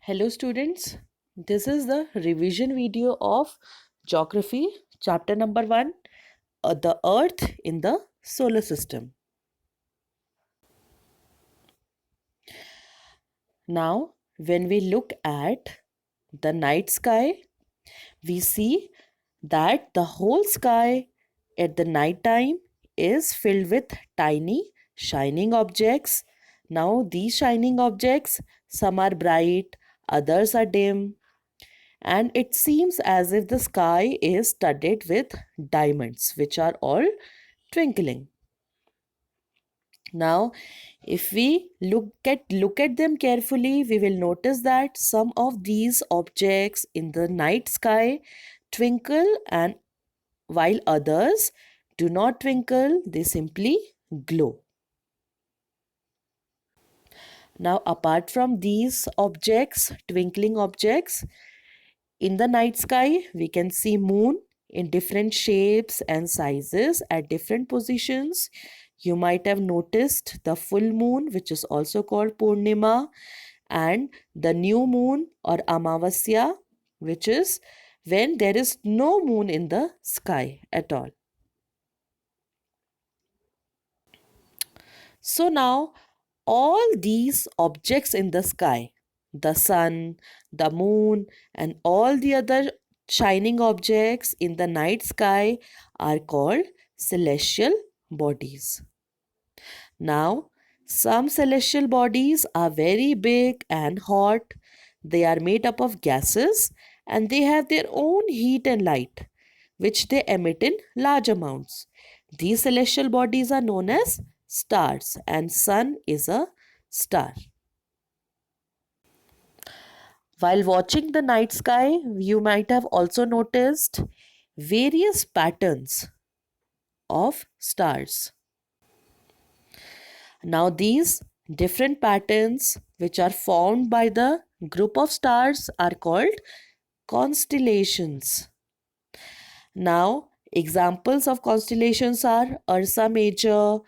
Hello students, this is the revision video of Geography chapter number 1, the Earth in the Solar System. Now when we look at the night sky, we see that the whole sky at the night time is filled with tiny shining objects. Now these shining objects, some are bright, others are dim, and it seems as if the sky is studded with diamonds, which are all twinkling. Now, if we look at them carefully, we will notice that some of these objects in the night sky twinkle, and while others do not twinkle, they simply glow. Now, apart from these objects, twinkling objects, in the night sky, we can see moon in different shapes and sizes at different positions. You might have noticed the full moon, which is also called Purnima, and the new moon or Amavasya, which is when there is no moon in the sky at all. So now all these objects in the sky, the sun, the moon, and all the other shining objects in the night sky are called celestial bodies. Now, some celestial bodies are very big and hot. They are made up of gases and they have their own heat and light, which they emit in large amounts. These celestial bodies are known as stars, and sun is a star. While watching the night sky, you might have also noticed various patterns of stars. Now, these different patterns, which are formed by the group of stars, are called constellations. Now, examples of constellations are Ursa Major,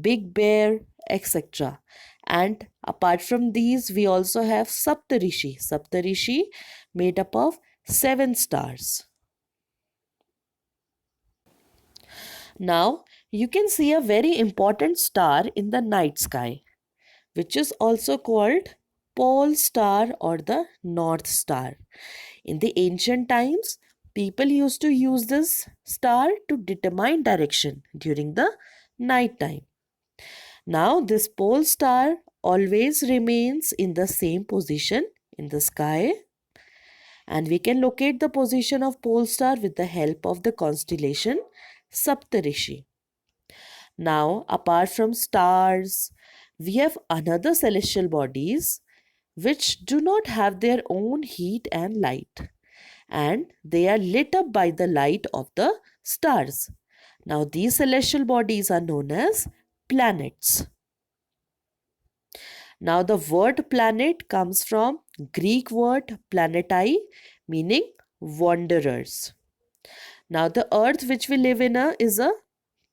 Big Bear, etc. And apart from these, we also have Saptarishi. Saptarishi made up of 7 stars. Now, you can see a very important star in the night sky, which is also called pole star or the north star. In the ancient times, people used to use this star to determine direction during the night time. Now, this pole star always remains in the same position in the sky, and we can locate the position of pole star with the help of the constellation Saptarishi. Now, apart from stars, we have another celestial bodies which do not have their own heat and light, and they are lit up by the light of the stars. Now, these celestial bodies are known as planets. Now, the word planet comes from Greek word planetai, meaning wanderers. Now, the earth which we live in is a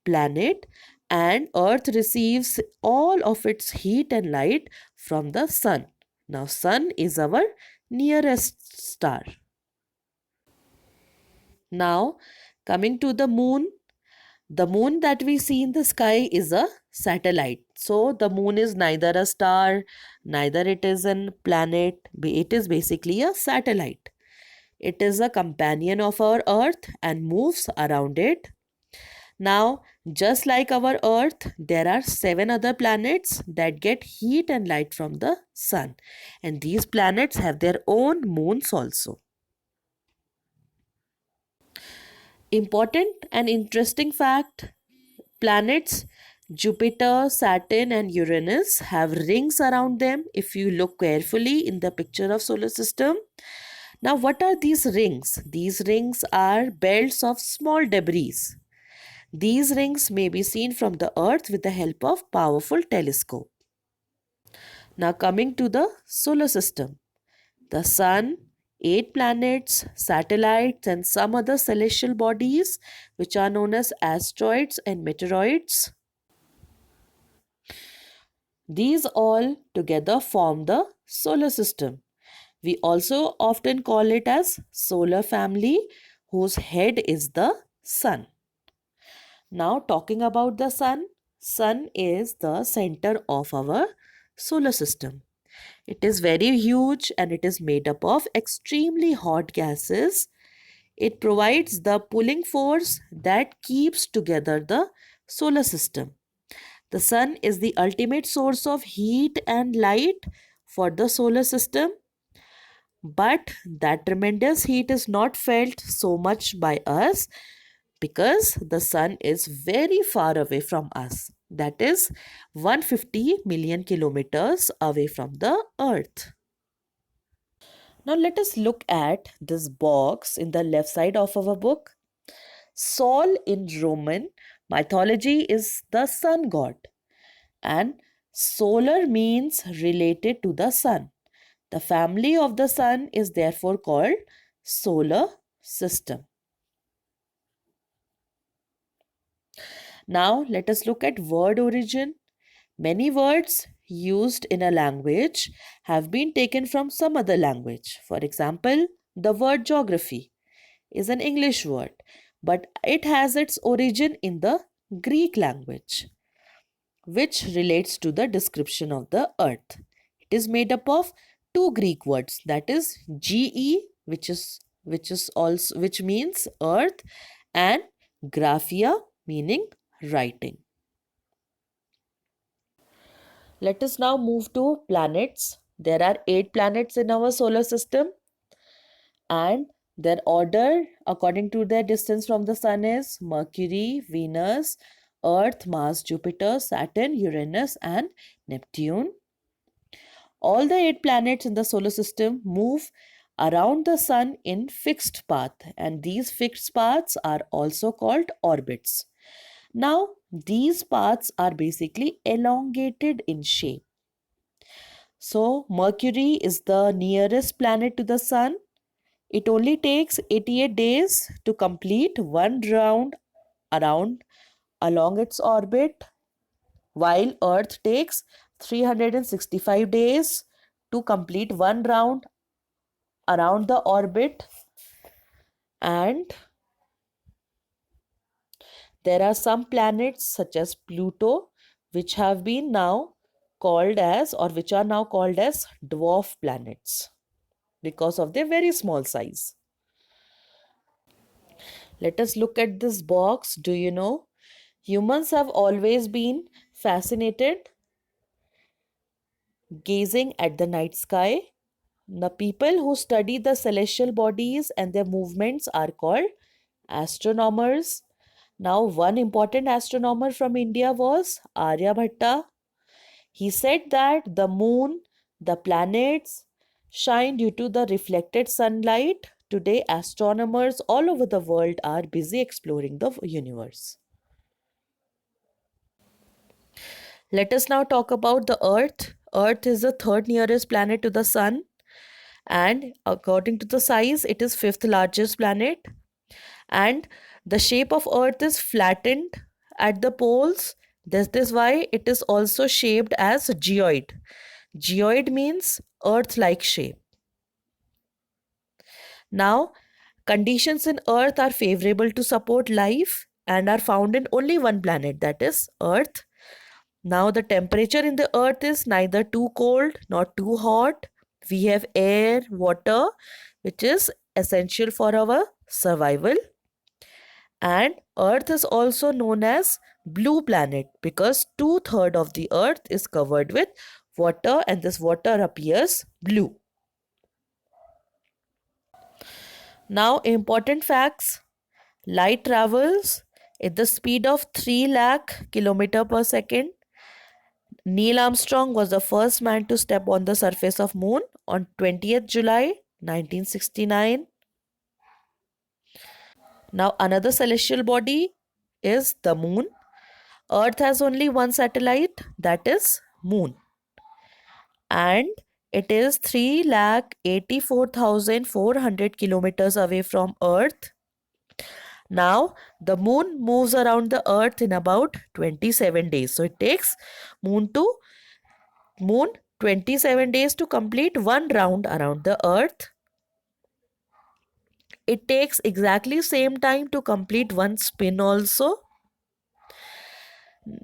planet, and earth receives all of its heat and light from the sun. Now, sun is our nearest star. Now, coming to the moon that we see in the sky is a satellite. So, the moon is neither a star, neither it is a planet, it is basically a satellite. It is a companion of our earth and moves around it. Now, just like our earth, there are 7 other planets that get heat and light from the sun, and these planets have their own moons also. Important and interesting fact, planets Jupiter, Saturn and Uranus have rings around them if you look carefully in the picture of solar system. Now, what are these rings? These rings are belts of small debris. These rings may be seen from the earth with the help of powerful telescope. Now, coming to the solar system, the sun, 8 planets, satellites and some other celestial bodies which are known as asteroids and meteoroids. These all together form the solar system. We also often call it as solar family, whose head is the sun. Now talking about the sun is the center of our solar system. It is very huge and it is made up of extremely hot gases. It provides the pulling force that keeps together the solar system. The sun is the ultimate source of heat and light for the solar system, but that tremendous heat is not felt so much by us because the sun is very far away from us. That is 150 million kilometers away from the earth. Now let us look at this box in the left side of our book. Sol in Roman mythology is the sun god, and solar means related to the sun. The family of the sun is therefore called solar system. Now let us look at word origin. Many words used in a language have been taken from some other language. For example, the word geography is an English word, but it has its origin in the Greek language, which relates to the description of the earth. It is made up of two Greek words, that is GE, which means earth, and graphia, meaning writing. Let us now move to planets. There are 8 planets in our solar system, and their order according to their distance from the sun is Mercury, Venus, Earth, Mars, Jupiter, Saturn, Uranus, and Neptune. All the 8 planets in the solar system move around the sun in fixed path, and these fixed paths are also called orbits. Now, these paths are basically elongated in shape. So, Mercury is the nearest planet to the sun. It only takes 88 days to complete one round around along its orbit, while Earth takes 365 days to complete one round around the orbit. And there are some planets such as Pluto, which have been now called as, or which are now called as dwarf planets because of their very small size. Let us look at this box. Do you know? Humans have always been fascinated gazing at the night sky. The people who study the celestial bodies and their movements are called astronomers. Now, one important astronomer from India was Aryabhatta. He said that the moon, the planets shine due to the reflected sunlight. Today, astronomers all over the world are busy exploring the universe. Let us now talk about the Earth. Earth is the third nearest planet to the sun, and according to the size, it is fifth largest planet. And the shape of Earth is flattened at the poles. This is why it is also shaped as geoid. Geoid means Earth-like shape. Now, conditions in Earth are favorable to support life and are found in only one planet, that is Earth. Now, the temperature in the earth is neither too cold nor too hot. We have air, water, which is essential for our survival. And earth is also known as blue planet because 2/3 of the earth is covered with water, and this water appears blue. Now, important facts. Light travels at the speed of 3 lakh kilometer per second. Neil Armstrong was the first man to step on the surface of moon on 20th July 1969. Now another celestial body is the moon. Earth has only one satellite, that is moon, and it is 3,84,400 kilometers away from earth. Now the moon moves around the earth in about 27 days. So it takes moon 27 days to complete one round around the earth. It takes exactly same time to complete one spin also.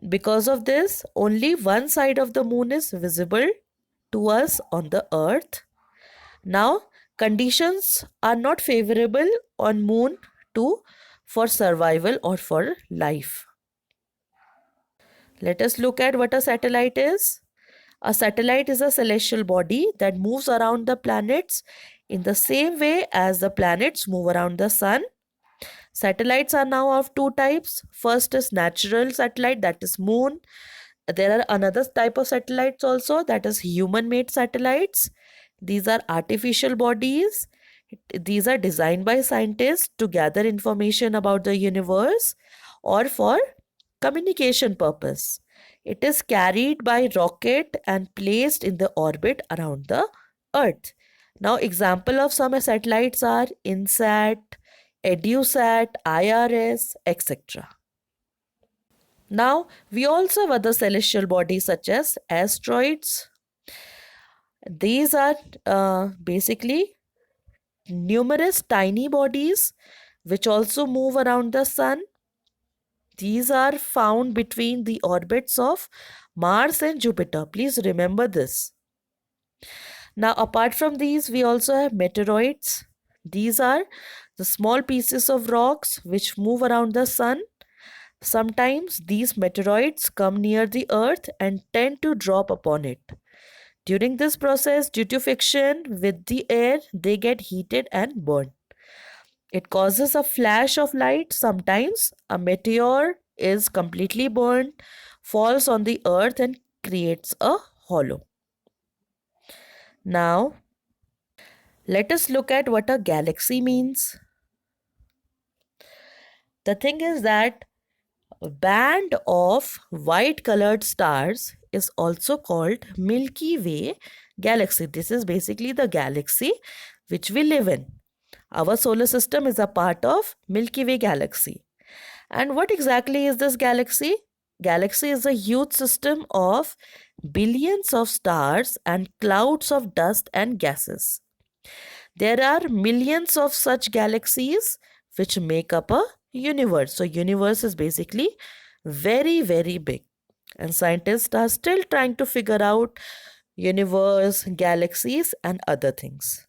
Because of this, only one side of the moon is visible to us on the earth. Now, conditions are not favorable on moon to for survival or for life. Let us look at what a satellite is. A satellite is a celestial body that moves around the planets in the same way as the planets move around the sun. Satellites are now of two types. First is natural satellite, that is moon. There are another type of satellites also, that is human made satellites. These are artificial bodies. These are designed by scientists to gather information about the universe or for communication purpose. It is carried by rocket and placed in the orbit around the earth. Now example of some satellites are INSAT, EduSat, IRS, etc. Now, we also have other celestial bodies such as asteroids. These are basically numerous tiny bodies which also move around the sun. These are found between the orbits of Mars and Jupiter. Please remember this. Now, apart from these, we also have meteoroids. These are the small pieces of rocks which move around the sun. Sometimes these meteoroids come near the earth and tend to drop upon it. During this process, due to friction with the air, they get heated and burned. It causes a flash of light. Sometimes a meteor is completely burned, falls on the earth, and creates a hollow. Now, let us look at what a galaxy means. The thing is that a band of white colored stars is also called Milky Way galaxy. This is basically the galaxy which we live in. Our solar system is a part of Milky Way galaxy. And what exactly is this galaxy? Galaxy is a huge system of billions of stars and clouds of dust and gases. There are millions of such galaxies which make up a universe. So universe is basically very, very big. And scientists are still trying to figure out universe, galaxies and other things.